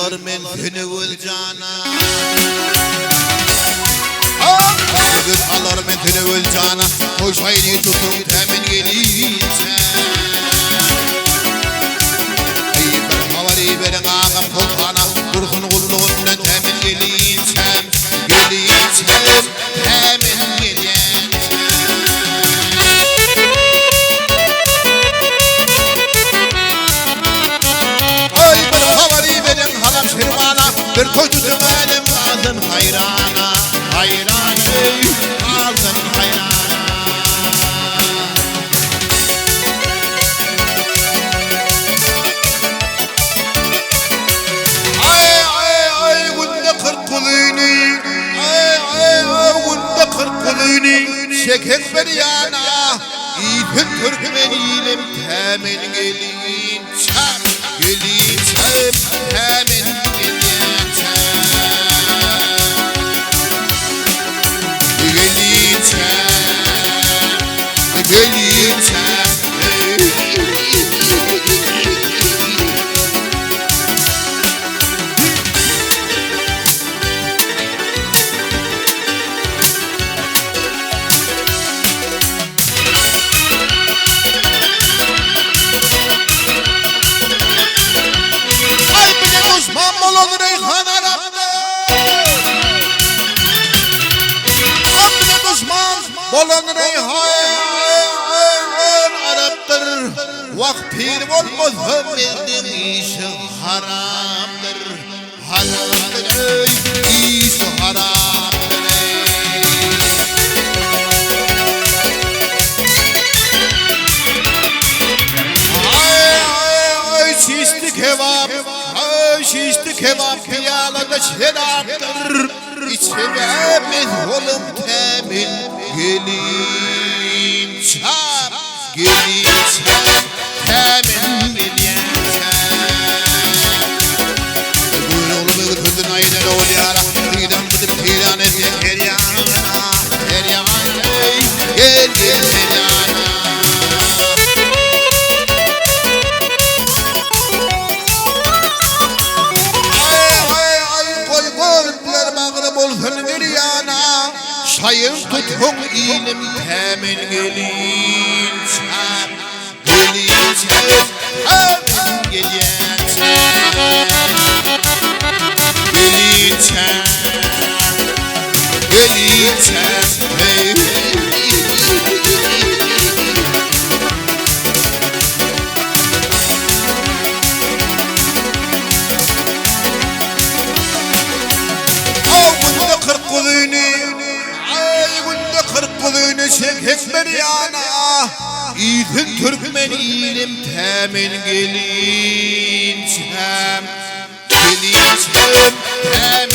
alır men seni öl cana. Göz alır men seni öl cana. Koşayını tutun temin gelince. Bir havali verin ağam kolhana. Dursun kulluğundan temin gelince. Gelince temin gelince. Bir koçusun elim aldın hayrana. Hayran ey aldın hayrana. Ay ay ay günde 40 kuluyni. Ay ay ay günde 40 kuluyni. Şekek beni yana. İytin Türkmen ilim temin gelin çam. Gelin çam temin. Bolan reyhan Arap'tır. Vak pir olmaz ömerdin işi haramdır. Haramdır ey işi haramdır ey. Ay ay ay şişti kebap. Ay şişti kebap piyalada şeraptır. İçememiz oğlum temin gelin çap. Gelin çap temin gelin çap. Buyur oğlum götürdün aynen o diyara. Giden gidip tiran edecek her yana. Her yana ey gel gel her yana. Olsun bir yana şayır tutun ilim temin gelin çap. Gelin çap temin gelin çap. Gelin çap. Gelin çap hey. Şekek beni yana. İytin Türkmen ilim temin gelin çam. Gelin çam temin.